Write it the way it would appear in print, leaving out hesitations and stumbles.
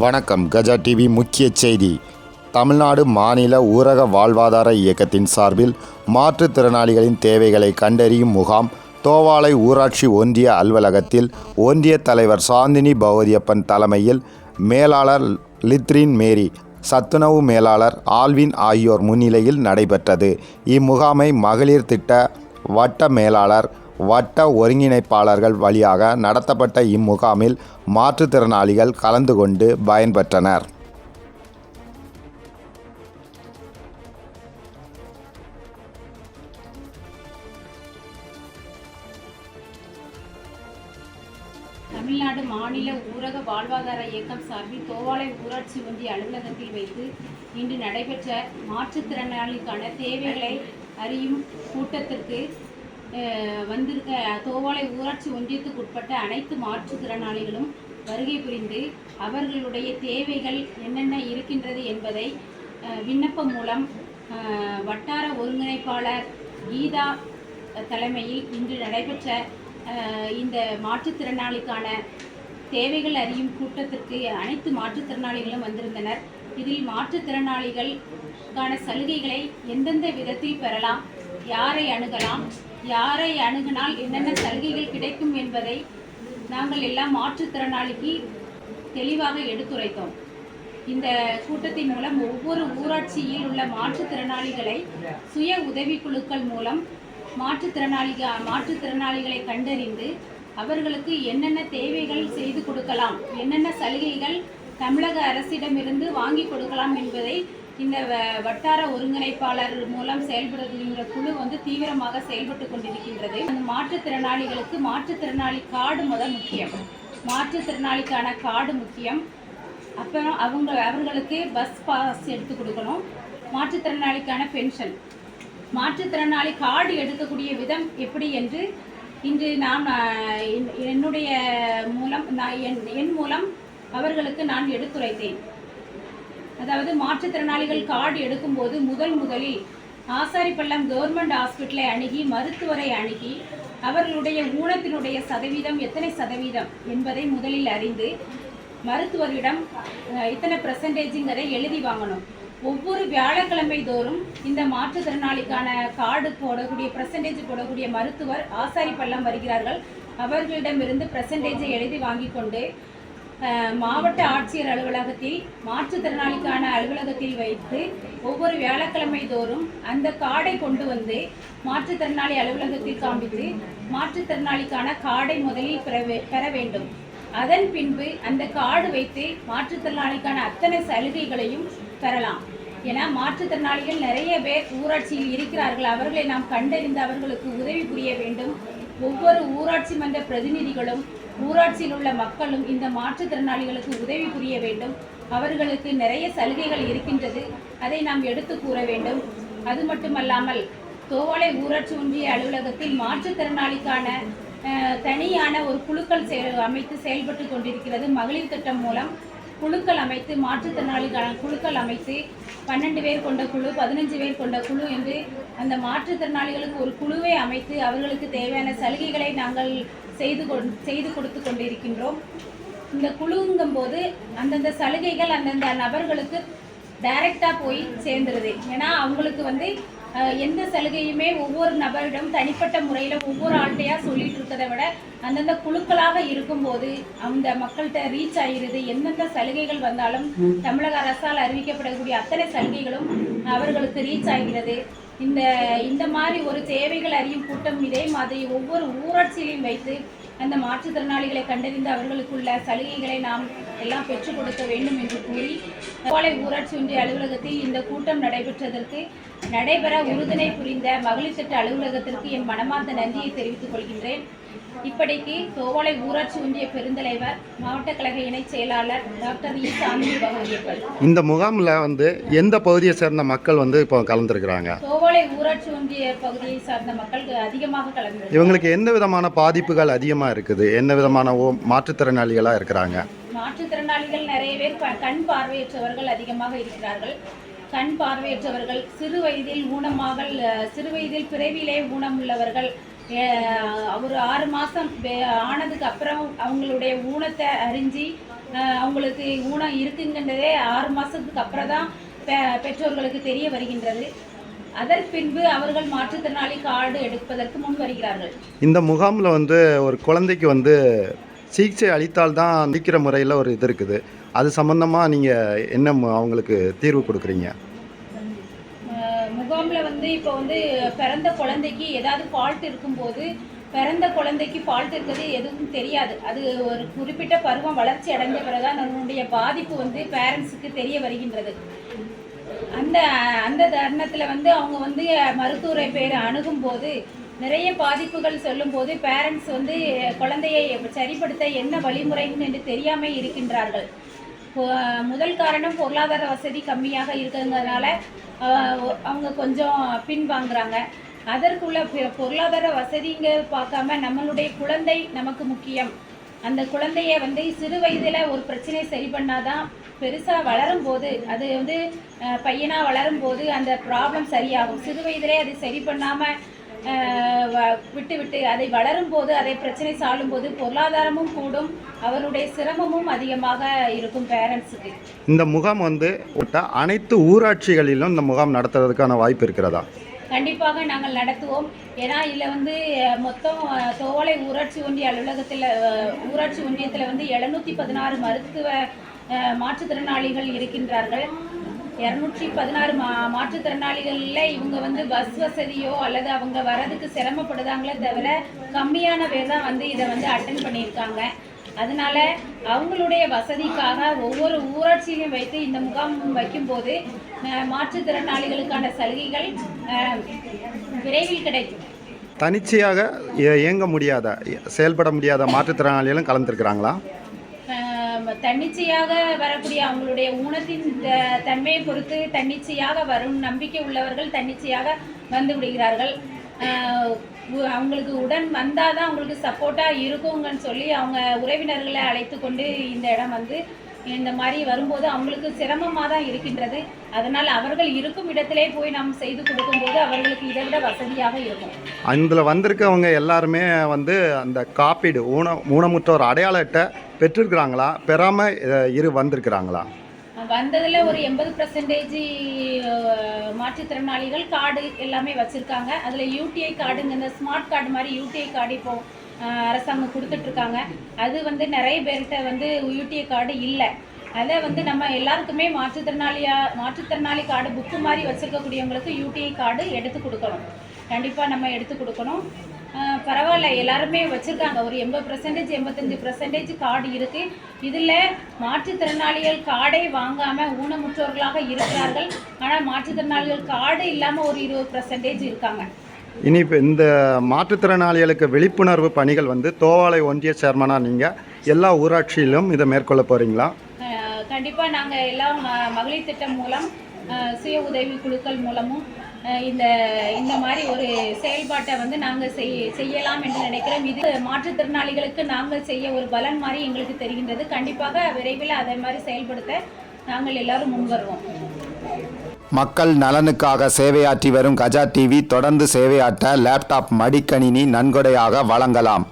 வணக்கம். கஜா டிவி முக்கிய செய்தி. தமிழ்நாடு மாநில ஊரக வாழ்வாதார இயக்கத்தின் சார்பில் மாற்றுத்திறனாளிகளின் தேவைகளை கண்டறியும் முகாம் தோவாளை ஊராட்சி ஒன்றிய அலுவலகத்தில் ஒன்றிய தலைவர் சாந்தினி பகவதியப்பன் தலைமையில் மேலாளர் லித்ரின் மேரி, சத்துணவு மேலாளர் ஆல்வின் ஆகியோர் முன்னிலையில் நடைபெற்றது. இம்முகாமை மகளிர் திட்ட வட்ட மேலாளர், வட்ட ஒருங்கிணைப்பாளர்கள் வழியாக நடத்தப்பட்ட இம்முகாமில் மாற்றுத்திறனாளிகள் கலந்து கொண்டு பயன்பெற்றனர். தமிழ்நாடு மாநில ஊரக வாழ்வாதார இயக்கம் சார்பில் தோவாளை ஊராட்சி ஒன்றிய அலுவலகத்தில் வைத்து இன்று நடைபெற்ற மாற்றுத்திறனாளிக்கான தேவைகளை அறியும் கூட்டத்திற்கு வந்திருக்க தோவாளை ஊராட்சி ஒன்றியத்துக்கு உட்பட்ட அனைத்து மாற்றுத்திறனாளிகளும் வருகை புரிந்து அவர்களுடைய தேவைகள் என்னென்ன இருக்கின்றது என்பதை விண்ணப்பம் மூலம் வட்டார ஒருங்கிணைப்பாளர் கீதா தலைமையில் இன்று நடைபெற்ற இந்த மாற்றுத்திறனாளிக்கான தேவைகள் அறியும் கூட்டத்திற்கு அனைத்து மாற்றுத்திறனாளிகளும் வந்திருந்தனர். இதில் மாற்றுத்திறனாளிகளுக்கான சலுகைகளை எந்தெந்த விதத்தில் பெறலாம், யாரை அணுகலாம், யாரை அணுகினால் என்னென்ன சலுகைகள் கிடைக்கும் என்பதை நாங்கள் எல்லாம் மாற்றுத்திறனாளிக்கு தெளிவாக எடுத்துரைத்தோம். இந்த கூட்டத்தின் மூலம் ஒவ்வொரு ஊராட்சியில் உள்ள மாற்றுத்திறனாளிகளை சுய உதவிக்குழுக்கள் மூலம் மாற்றுத்திறனாளிகளை கண்டறிந்து அவர்களுக்கு என்னென்ன தேவைகள் செய்து கொடுக்கலாம், என்னென்ன சலுகைகள் தமிழக அரசிடமிருந்து வாங்கி கொடுக்கலாம் என்பதை இந்த வட்டார ஒருங்கிணைப்பாளர் மூலம் செயல்படுகின்ற குழு தீவிரமாக செயல்பட்டு கொண்டிருக்கின்றது. அந்த மாற்றுத்திறனாளிகளுக்கு மாற்றுத்திறனாளி கார்டு முக்கியம், மாற்றுத்திறனாளிக்கான கார்டு முக்கியம். அப்புறம் அவர்களுக்கு பஸ் பாஸ் எடுத்து கொடுக்கணும். மாற்றுத்திறனாளிக்கான பென்ஷன், மாற்றுத்திறனாளி கார்டு எடுக்கக்கூடிய விதம் எப்படி என்று இன்று நான் என்னுடைய மூலம் என் மூலம் அவர்களுக்கு நான் எடுத்துரைத்தேன். அதாவது மாற்றுத்திறனாளிகள் கார்டு எடுக்கும்போது முதலில் ஆசாரிப்பள்ளம் கவர்மெண்ட் ஹாஸ்பிட்டலை அணுகி மருத்துவரை அணுகி அவர்களுடைய ஊனத்தினுடைய சதவீதம் எத்தனை சதவீதம் என்பதை முதலில் அறிந்து மருத்துவரிடம் இத்தனை % எழுதி வாங்கணும். ஒவ்வொரு வியாழக்கிழமை தோறும் இந்த மாற்றுத்திறனாளிக்கான கார்டு போடக்கூடிய மருத்துவர் ஆசாரிப்பள்ளம் வருகிறார்கள். அவர்களிடமிருந்து % எழுதி வாங்கி கொண்டு மாவட்ட ஆட்சியர் அலுவலகத்தில் மாற்றுத்திறனாளிக்கான அலுவலகத்தில் வைத்து ஒவ்வொரு வியாழக்கிழமை தோறும் அந்த கார்டை கொண்டு வந்து மாற்றுத்திறனாளி அலுவலகத்தில் காண்பித்து மாற்றுத்திறனாளிக்கான கார்டை முதலில் பெற வேண்டும். அதன் பின்பு அந்த கார்டு வைத்து மாற்றுத்திறனாளிக்கான அத்தனை சலுகைகளையும் பெறலாம். ஏன்னா மாற்றுத்திறனாளிகள் நிறைய பேர் ஊராட்சியில் இருக்கிறார்கள். அவர்களை நாம் கண்டறிந்து அவர்களுக்கு உதவி புரிய வேண்டும். ஒவ்வொரு ஊராட்சி மன்ற பிரதிநிதிகளும் ஊராட்சியில் உள்ள மக்களும் இந்த மாற்றுத்திறனாளிகளுக்கு உதவி புரிய வேண்டும். அவர்களுக்கு நிறைய சலுகைகள் இருக்கின்றது, அதை நாம் எடுத்து கூற வேண்டும். அது மட்டுமல்லாமல் தோவாளை ஊராட்சி ஒன்றிய அலுவலகத்தில் மாற்றுத்திறனாளிக்கான தனியான ஒரு குழுக்கள் அமைத்து செயல்பட்டு கொண்டிருக்கிறது. மகளிர் திட்டம் மூலம் குழுக்கள் அமைத்து மாற்றுத்திறனாளிக்கான குழுக்கள் அமைத்து 12 பேர் கொண்ட குழு, 15 பேர் கொண்ட குழு என்று அந்த மாற்றுத்திறனாளிகளுக்கு ஒரு குழுவை அமைத்து அவர்களுக்கு தேவையான சலுகைகளை நாங்கள் செய்து கொடுத்து கொண்டிருக்கின்றோம். இந்த குழுங்கும் போது அந்தந்த சலுகைகள் அந்தந்த நபர்களுக்கு டைரெக்டாக போய் சேர்ந்துருது. ஏன்னா அவங்களுக்கு எந்த சலுகையுமே ஒவ்வொரு நபரிடம் தனிப்பட்ட முறையில் ஒவ்வொரு ஆள்கிட்டையாக சொல்லிட்டு இருக்கிறத விட அந்தந்த குழுக்களாக இருக்கும்போது அந்த மக்கள்கிட்ட ரீச் ஆகிருது. எந்தெந்த சலுகைகள் வந்தாலும் தமிழக அரசால் அறிவிக்கப்படக்கூடிய அத்தனை சலுகைகளும் அவர்களுக்கு ரீச் ஆகிறது. இந்த மாதிரி ஒரு தேவைகள் அறியும் கூட்டம் இதே மாதிரி ஒவ்வொரு ஊராட்சியிலையும் வைத்து அந்த மாற்றுத்திறனாளிகளை கண்டறிந்து அவர்களுக்குள்ள சலுகைகளை நாம் எல்லாம் பெற்றுக் கொடுக்க வேண்டும் என்று கூறி தோவாளை ஊராட்சி ஒன்றிய அலுவலகத்தில் இந்த கூட்டம் நடைபெற உறுதுணை புரிந்த மகளிர் திட்ட அலுவலகத்திற்கு என் மனமார்ந்த நன்றியை தெரிவித்துக் கொள்கின்றேன். இப்படிக்கு தோவாளை ஊராட்சி ஒன்றிய பெருந்தலைவர், மாவட்ட கழக இணைச் செயலாளர் டாக்டர் சாந்தினி பகவதியப்பன். இந்த முகாமில் எந்த பகுதியை சேர்ந்த மக்கள் இப்போ கலந்துருக்கிறாங்க? தோவாளை ஊராட்சி ஒன்றிய பகுதியை சார்ந்த மக்கள் அதிகமாக கலந்து. இவங்களுக்கு எந்த விதமான பாதிப்புகள் அதிகமாக இருக்குது? என்ன விதமான மாற்றுத்திறனாளிகளாக இருக்கிறாங்க? மாற்றுத்திறனாளிகள் நிறைய பேர் கண் பார்வையற்றவர்கள் அதிகமாக இருக்கிறார்கள். கண் பார்வையற்றவர்கள், சிறு வயதில் பிறவிலே ஊனம் உள்ளவர்கள், ஒரு 6 மாதம் ஆனதுக்கு அப்புறம் அவங்களுடைய ஊனத்தை அறிஞ்சு அவங்களுக்கு ஊனம் இருக்குங்கன்றதே 6 மாதத்துக்கு அப்புறம் தான் பெற்றோர்களுக்கு தெரிய வருகின்றது. அதற்கு பின்பு அவர்கள் மாற்றுத்திறனாளி கார்டு எடுப்பதற்கு முன் வருகிறார்கள். இந்த முகாமில் வந்து ஒரு குழந்தைக்கு வந்து சிகிச்சை அளித்தால்தான் நிற்கிற முறையில் ஒரு இது இருக்குது. அது சம்மந்தமாக நீங்கள் என்ன அவங்களுக்கு தீர்வு கொடுக்குறீங்க? முகாமில் வந்து இப்போ வந்து பிறந்த குழந்தைக்கு ஏதாவது ஃபால்ட் இருக்கும்போது பிறந்த குழந்தைக்கு ஃபால்ட் இருக்கிறது எதுவும் தெரியாது. அது ஒரு குறிப்பிட்ட பருவம் வளர்ச்சி அடைந்த பிறகுதான் அதனுடைய பாதிப்பு வந்து பேரண்ட்ஸுக்கு தெரிய வருகின்றது. அந்த தருணத்தில் வந்து அவங்க வந்து மருத்துவரை பேர் அணுகும்போது நிறைய பாதிப்புகள் சொல்லும்போது பேரண்ட்ஸ் வந்து குழந்தையை சரிப்படுத்த என்ன வழிமுறைன்னு என்று தெரியாமல் இருக்கின்றார்கள். முதல் காரணம் பொருளாதார வசதி கம்மியாக இருக்கிறதுனால அவங்க கொஞ்சம் பின்வாங்குறாங்க. அதற்குள்ள பொருளாதார வசதிங்க பார்க்காம நம்மளுடைய குழந்தை நமக்கு முக்கியம். அந்த குழந்தைய வந்து சிறு வயதில் ஒரு பிரச்சனையை சரி பண்ணாதான் பெருசாக வளரும்போது அது வந்து பையனாக வளரும்போது அந்த ப்ராப்ளம் சரியாகும். சிறு வயதிலே அதை சரி பண்ணாமல் விட்டு அதை வளரும்போது அதை பிரச்சனை சாளும்போது பொருளாதாரமும் கூடும், அவருடைய சிரமமும் அதிகமாக இருக்கும் பேரண்ட்ஸுக்கு. இந்த முகாம் வந்து அனைத்து ஊராட்சிகளிலும் இந்த முகாம் நடத்துறதுக்கான வாய்ப்பு இருக்கிறதா? கண்டிப்பாக நாங்கள் நடத்துவோம். ஏன்னா இதில் வந்து மொத்தம் தோவாளை ஊராட்சி ஒன்றிய அலுவலகத்தில் ஊராட்சி ஒன்றியத்தில் வந்து 716 மருத்துவ மாற்றுத்திறனாளிகள் இருக்கின்றார்கள். 216 மாற்றுத்திறனாளிகளில் இவங்க வந்து பஸ் வசதியோ அல்லது அவங்க வர்றதுக்கு சிரமப்படுதாங்களே தவிர கம்மியான பேர் தான் வந்து இதை வந்து அட்டென்ட் பண்ணியிருக்காங்க. அதனால அவங்களுடைய வசதிக்காக ஒவ்வொரு ஊராட்சியிலையும் வைத்து இந்த முகாம் வைக்கும்போது மாற்றுத்திறனாளிகளுக்கான சலுகைகள் விரைவில் கிடைக்கும். தனிச்சையாக இயங்க முடியாத செயல்பட முடியாத மாற்றுத்திறனாளிகளும் கலந்துருக்கிறாங்களா? தன்னிச்சையாக வரக்கூடிய அவங்களுடைய ஊனத்தின் தன்மையை பொறுத்து தன்னிச்சையாக வரும் நம்பிக்கை உள்ளவர்கள் தன்னிச்சையாக வந்து விடுகிறார்கள். அவங்களுக்கு உடன் வந்தால் தான் அவங்களுக்கு சப்போர்ட்டாக இருக்குங்கன்னு சொல்லி அவங்க உறவினர்களை அழைத்து கொண்டு இந்த இடம் வந்து இந்த மாதிரி வரும்போது அவங்களுக்கு சிரமமாக தான் இருக்கின்றது. அதனால் அவர்கள் இருக்கும் இடத்திலே போய் நாம் செய்து கொடுக்கும்போது அவர்களுக்கு இதை விட வசதியாக இருக்கும். அதில் வந்திருக்கவங்க எல்லாருமே வந்து அந்த காப்பீடு ஊனமுற்றோர் அடையாள அட்டை பெற்றிருக்கிறாங்களா, பெறாமல் வந்திருக்கிறாங்களா? வந்ததில் ஒரு 80% மாற்றுத்திறனாளிகள் கார்டு எல்லாமே வச்சுருக்காங்க. அதில் யூடிஐ கார்டுங்க, இந்த ஸ்மார்ட் கார்டு மாதிரி யூடிஐ கார்டு இப்போ அரசாங்கம் கொடுத்துட்ருக்காங்க. அது வந்து நிறைய பேர்கிட்ட வந்து யூடிஐ கார்டு இல்லை. அதை வந்து நம்ம எல்லாருக்குமே மாற்றுத்திறனாளி கார்டு புக்கு மாதிரி வச்சுருக்கக்கூடியவங்களுக்கு யூடிஐ கார்டு எடுத்து கொடுக்கணும். கண்டிப்பாக நம்ம எடுத்து கொடுக்கணும். பரவாயில்ல, எல்லாருமே வச்சுருக்காங்க. ஒரு 80% 85% கார்டு இருக்குது. இதில் மாற்றுத்திறனாளிகள் கார்டை வாங்காமல் ஊனமுற்றோர்களாக இருக்கிறார்கள். ஆனால் மாற்றுத்திறனாளிகள் கார்டு இல்லாமல் ஒரு 20% இருக்காங்க. இனி இப்போ இந்த மாற்றுத்திறனாளிகளுக்கு விழிப்புணர்வு பணிகள் வந்து தோவாளை ஒன்றிய சேர்மனாக நீங்கள் எல்லா ஊராட்சியிலும் இதை மேற்கொள்ள போகிறீங்களா? கண்டிப்பாக நாங்கள் எல்லாம் மகளிர் திட்டம் மூலம் சுய உதவி குழுக்கள் மூலமும் இந்த மாதிரி ஒரு செயல்பாட்டை வந்து நாங்கள் செய்யலாம் என்று நினைக்கிறோம். இது மாற்றுத்திறனாளிகளுக்கு நாங்கள் செய்ய ஒரு பலன் மாதிரி எங்களுக்கு தெரிகின்றது. கண்டிப்பாக விரைவில் அதை மாதிரி செயல்படுத்த நாங்கள் எல்லாரும் முன்வருவோம். மக்கள் நலனுக்காக சேவையாற்றி வரும் கஜா டிவி தொடர்ந்து சேவையாற்ற லேப்டாப் மடிக்கணினி நன்கொடையாக வழங்கலாம்.